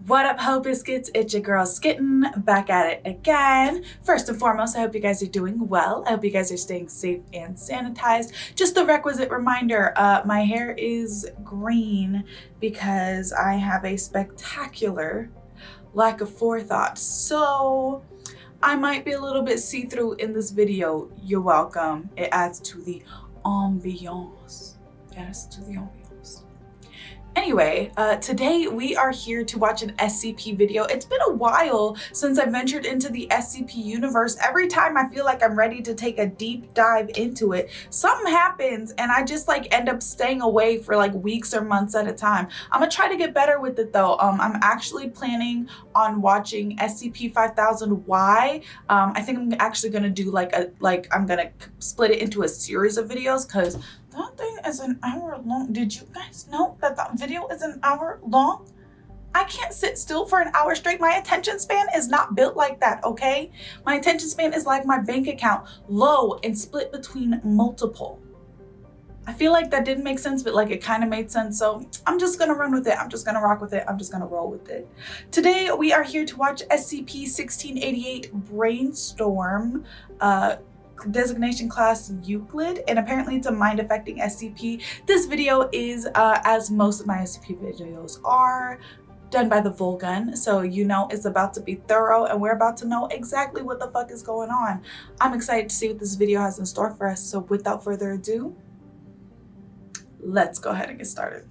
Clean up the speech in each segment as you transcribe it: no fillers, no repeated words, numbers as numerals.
What up, Ho Biscuits? It's your girl Skitten, back at it again. First and foremost, I hope you guys are doing well. I hope you guys are staying safe and sanitized. Just the requisite reminder, my hair is green because I have a spectacular lack of forethought. So I might be a little bit see-through in this video. You're welcome. It adds to the ambiance. Anyway, today we are here to watch an SCP video. It's been a while since I ventured into the SCP universe. Every time I feel like I'm ready to take a deep dive into it, something happens and I just like end up staying away for like weeks or months at a time. I'm gonna try to get better with it though. I'm actually planning on watching SCP-5000Y. I think I'm actually gonna do I'm gonna split it into a series of videos because that thing is an hour long. Did you guys know that that video is an hour long? I can't sit still for an hour straight. My attention span is not built like that, okay? My attention span is like my bank account, low and split between multiple. I feel like that didn't make sense, but like it kind of made sense. So I'm just gonna run with it. I'm just gonna rock with it. I'm just gonna roll with it. Today, we are here to watch SCP-1688 Brainstorm, designation class Euclid, and apparently it's a mind-affecting SCP. This video is, as most of my SCP videos are, done by the Volgun, so you know it's about to be thorough and we're about to know exactly what the fuck is going on. I'm excited to see what this video has in store for us, so without further ado, let's go ahead and get started.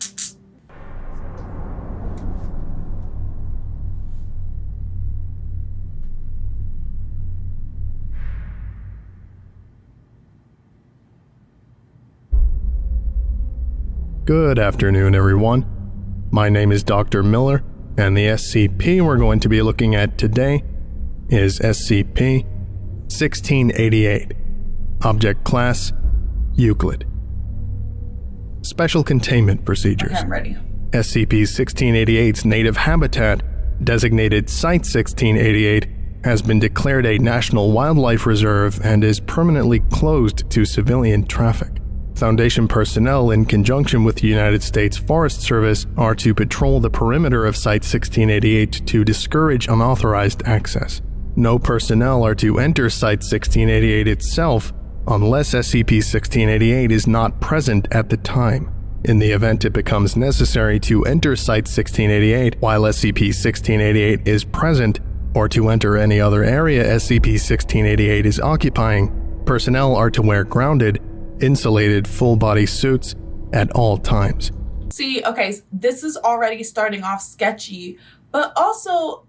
Good afternoon, everyone. My name is Dr. Miller, and the SCP we're going to be looking at today is SCP-1688. Object Class Euclid. Special Containment Procedures. Okay, I'm ready. SCP-1688's native habitat, designated Site-1688, has been declared a National Wildlife Reserve and is permanently closed to civilian traffic. Foundation personnel, in conjunction with the United States Forest Service, are to patrol the perimeter of Site-1688 to discourage unauthorized access. No personnel are to enter Site-1688 itself unless SCP-1688 is not present at the time. In the event it becomes necessary to enter Site-1688 while SCP-1688 is present, or to enter any other area SCP-1688 is occupying, personnel are to wear grounded, insulated full-body suits at all times. See, okay, this is already starting off sketchy, but also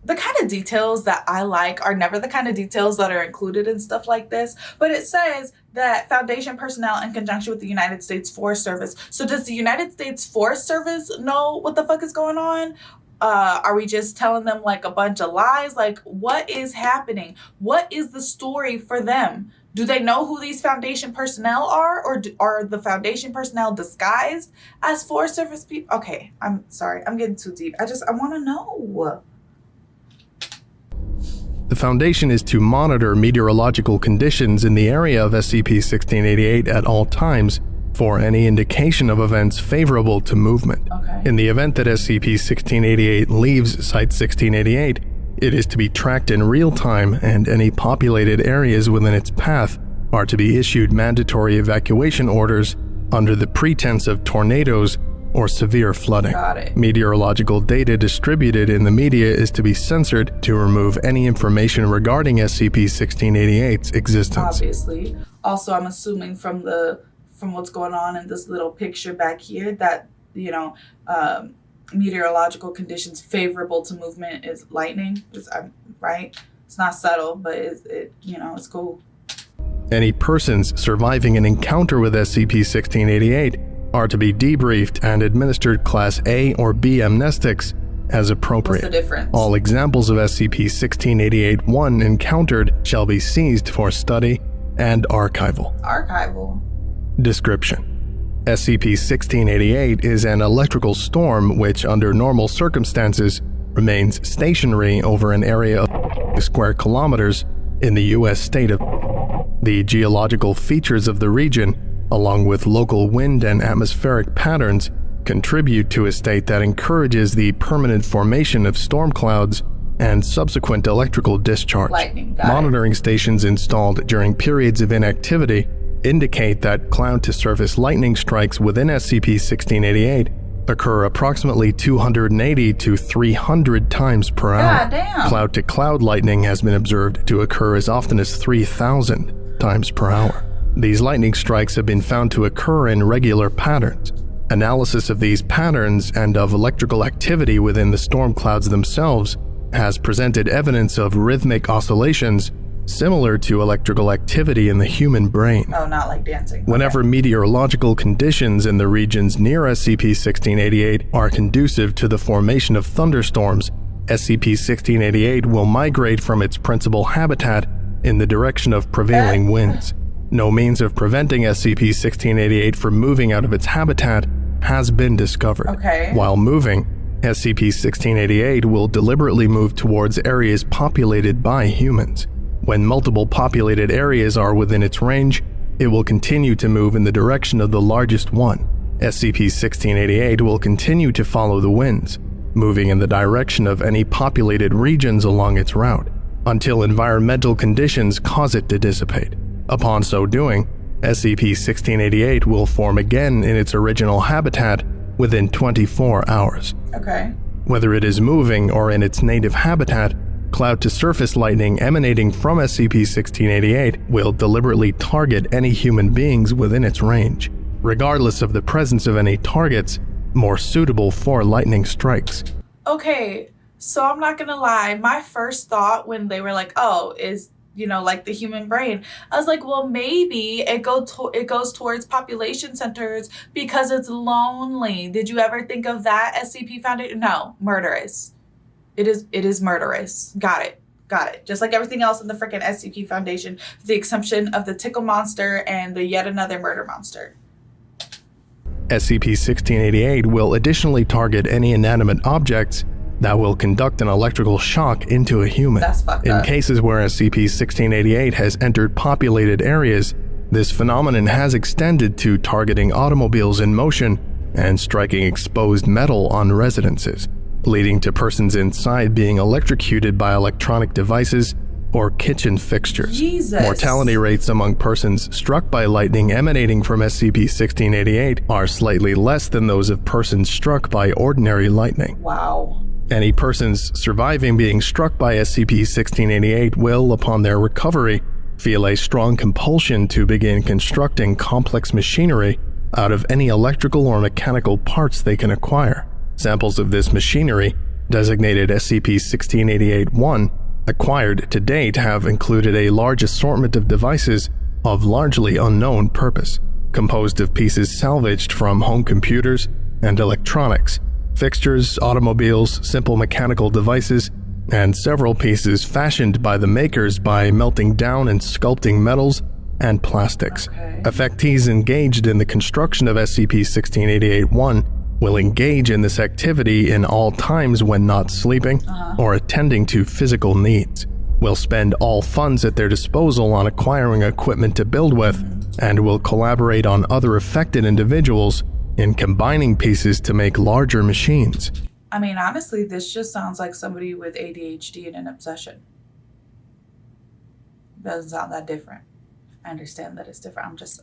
the kind of details that I like are never the kind of details that are included in stuff like this. But it says that Foundation personnel in conjunction with the United States Forest Service. So does the United States Forest Service know what the fuck is going on? Are we just telling them like a bunch of lies? Like, what is happening? What is the story for them? Do they know who these Foundation personnel are, or are the Foundation personnel disguised as Forest Service people? Okay, I'm sorry, I'm getting too deep. I want to know. The Foundation is to monitor meteorological conditions in the area of SCP-1688 at all times for any indication of events favorable to movement. Okay. In the event that SCP-1688 leaves Site-1688, it is to be tracked in real time, and any populated areas within its path are to be issued mandatory evacuation orders under the pretense of tornadoes or severe flooding. Got it. Meteorological data distributed in the media is to be censored to remove any information regarding SCP-1688's existence. Obviously. Also, I'm assuming from what's going on in this little picture back here that, you know, meteorological conditions favorable to movement is lightning, right? It's not subtle, but it's cool. Any persons surviving an encounter with SCP-1688 are to be debriefed and administered Class A or B amnestics as appropriate. What's the difference? All examples of SCP-1688-1 encountered shall be seized for study and archival. Description: SCP-1688 is an electrical storm which, under normal circumstances, remains stationary over an area of square kilometers in the U.S. state of. The geological features of the region, along with local wind and atmospheric patterns, contribute to a state that encourages the permanent formation of storm clouds and subsequent electrical discharge. Monitoring stations installed during periods of inactivity indicate that cloud-to-surface lightning strikes within SCP-1688 occur approximately 280 to 300 times per hour. Goddamn. Cloud-to-cloud lightning has been observed to occur as often as 3,000 times per hour. These lightning strikes have been found to occur in regular patterns. Analysis of these patterns and of electrical activity within the storm clouds themselves has presented evidence of rhythmic oscillations similar to electrical activity in the human brain. Oh, not like dancing. Whenever meteorological conditions in the regions near SCP-1688 are conducive to the formation of thunderstorms, SCP-1688 will migrate from its principal habitat in the direction of prevailing winds. No means of preventing SCP-1688 from moving out of its habitat has been discovered. While moving, SCP-1688 will deliberately move towards areas populated by humans. When multiple populated areas are within its range, it will continue to move in the direction of the largest one. SCP-1688 will continue to follow the winds, moving in the direction of any populated regions along its route, until environmental conditions cause it to dissipate. Upon so doing, SCP-1688 will form again in its original habitat within 24 hours. Whether it is moving or in its native habitat, cloud-to-surface lightning emanating from SCP-1688 will deliberately target any human beings within its range, regardless of the presence of any targets more suitable for lightning strikes. Okay, so I'm not gonna lie, my first thought when they were like, oh, is, you know, like the human brain, I was like, well, maybe it goes towards population centers because it's lonely. Did you ever think of that, SCP Foundation? No, murderous. It is murderous. Got it. Just like everything else in the freaking SCP Foundation, with the exception of the tickle monster and the yet another murder monster. SCP-1688 will additionally target any inanimate objects that will conduct an electrical shock into a human. That's fucked up. In cases where SCP-1688 has entered populated areas, this phenomenon has extended to targeting automobiles in motion and striking exposed metal on residences, leading to persons inside being electrocuted by electronic devices or kitchen fixtures. Jesus. Mortality rates among persons struck by lightning emanating from SCP-1688 are slightly less than those of persons struck by ordinary lightning. Wow. Any persons surviving being struck by SCP-1688 will, upon their recovery, feel a strong compulsion to begin constructing complex machinery out of any electrical or mechanical parts they can acquire. Samples of this machinery, designated SCP-1688-1, acquired to date have included a large assortment of devices of largely unknown purpose, composed of pieces salvaged from home computers and electronics, fixtures, automobiles, simple mechanical devices, and several pieces fashioned by the makers by melting down and sculpting metals and plastics. Affectees engaged in the construction of SCP-1688-1 will engage in this activity in all times when not sleeping or attending to physical needs, will spend all funds at their disposal on acquiring equipment to build with, and will collaborate on other affected individuals in combining pieces to make larger machines. I mean, honestly, this just sounds like somebody with ADHD and an obsession. Doesn't sound that different. I understand that it's different. I'm just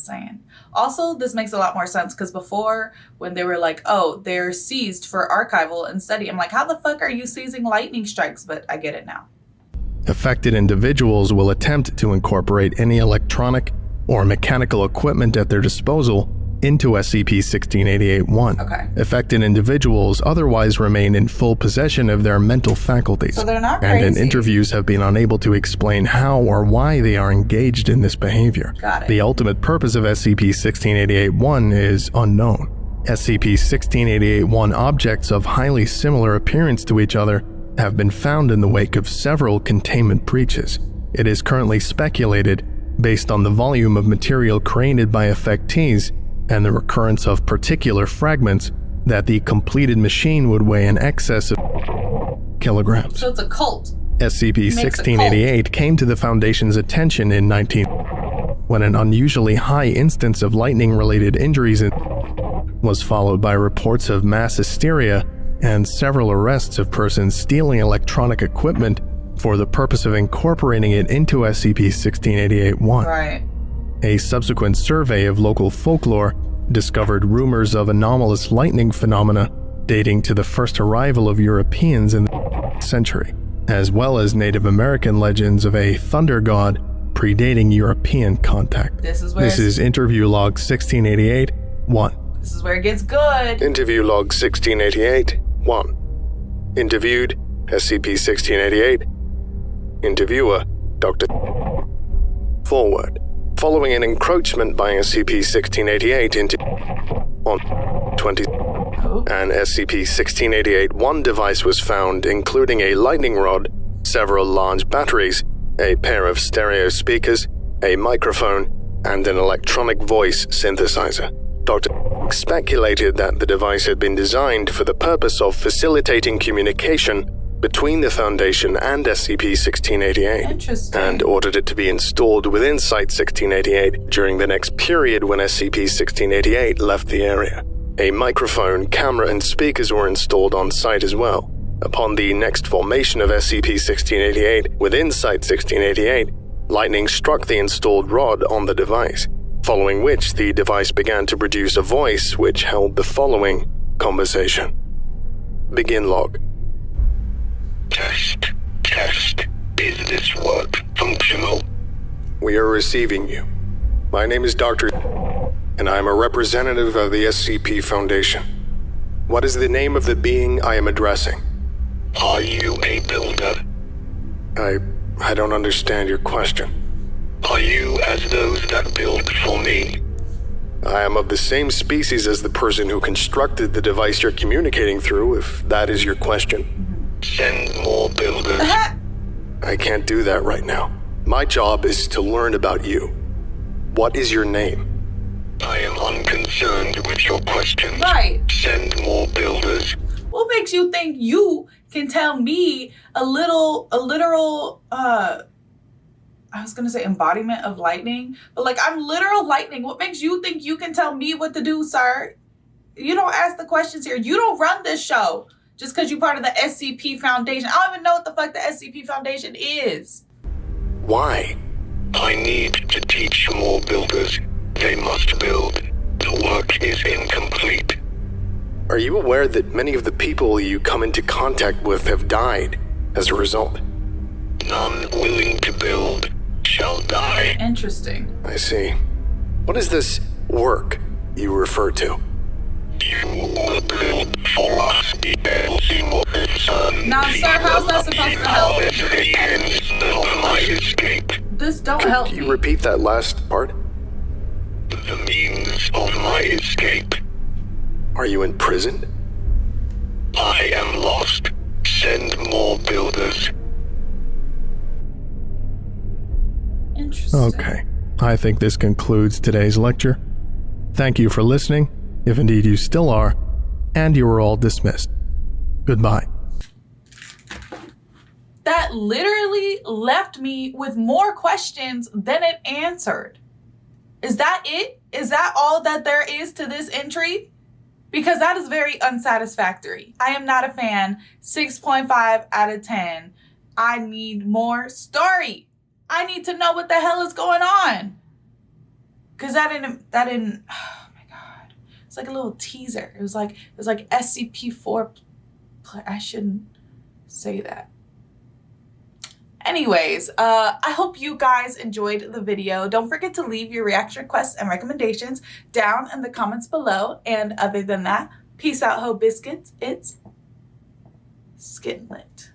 saying. Also, this makes a lot more sense because before, when they were like, oh, they're seized for archival and study, I'm like, how the fuck are you seizing lightning strikes? But I get it now. Affected individuals will attempt to incorporate any electronic or mechanical equipment at their disposal into SCP-1688-1. Affected individuals otherwise remain in full possession of their mental faculties, so they're not and crazy. in interviews have been unable to explain how or why they are engaged in this behavior. Got it. The ultimate purpose of SCP-1688-1 is unknown. SCP-1688-1 objects of highly similar appearance to each other have been found in the wake of several containment breaches. It is currently speculated, based on the volume of material created by affectees and the recurrence of particular fragments, that the completed machine would weigh in excess of kilograms. So it's a cult. SCP-1688 came to the Foundation's attention in when an unusually high instance of lightning-related injuries in was followed by reports of mass hysteria and several arrests of persons stealing electronic equipment for the purpose of incorporating it into SCP-1688-1. Right. A subsequent survey of local folklore discovered rumors of anomalous lightning phenomena dating to the first arrival of Europeans in the 19th century, as well as Native American legends of a thunder god predating European contact. This is interview log 1688-1. This is where it gets good. Interview log 1688-1. Interviewed, SCP-1688. Interviewer, Dr. Forward. Following an encroachment by SCP-1688 into on 20, an SCP-1688-1 device was found, including a lightning rod, several large batteries, a pair of stereo speakers, a microphone, and an electronic voice synthesizer. Dr. speculated that the device had been designed for the purpose of facilitating communication between the Foundation and SCP-1688, Interesting. and ordered it to be installed within Site-1688 during the next period when SCP-1688 left the area. A microphone, camera, and speakers were installed on site as well. Upon the next formation of SCP-1688 within Site-1688, lightning struck the installed rod on the device, following which the device began to produce a voice which held the following conversation. Begin log. Test. Is this work functional? We are receiving you. My name is Dr. and I am a representative of the SCP Foundation. What is the name of the being I am addressing? Are you a builder? I don't understand your question. Are you as those that build for me? I am of the same species as the person who constructed the device you're communicating through, if that is your question. Send more builders. I can't do that right now. My job is to learn about you. What is your name? I am unconcerned with your questions. Right. Send more builders. What makes you think you can tell me a literal, I was gonna say embodiment of lightning, but like I'm literal lightning. What makes you think you can tell me what to do, sir? You don't ask the questions here. You don't run this show just because you're part of the SCP Foundation. I don't even know what the fuck the SCP Foundation is. Why? I need to teach more builders. They must build. The work is incomplete. Are you aware that many of the people you come into contact with have died as a result? None willing to build shall die. Interesting. I see. What is this work you refer to? You will build for us the LC-1. Now, sir, how's that supposed to help? My escape. This don't help Can you me. repeat that last part? The means of my escape. Are you in prison? I am lost. Send more builders. Interesting. Okay. I think this concludes today's lecture. Thank you for listening, if indeed you still are, and you are all dismissed. Goodbye. That literally left me with more questions than it answered. Is that it? Is that all that there is to this entry? Because that is very unsatisfactory. I am not a fan. 6.5 out of 10. I need more story. I need to know what the hell is going on. Because that didn't, oh my God. It's like a little teaser. It was like SCP-4. I shouldn't say that. Anyways, I hope you guys enjoyed the video. Don't forget to leave your reaction requests and recommendations down in the comments below. And other than that, peace out, ho biscuits. It's Skittenlit.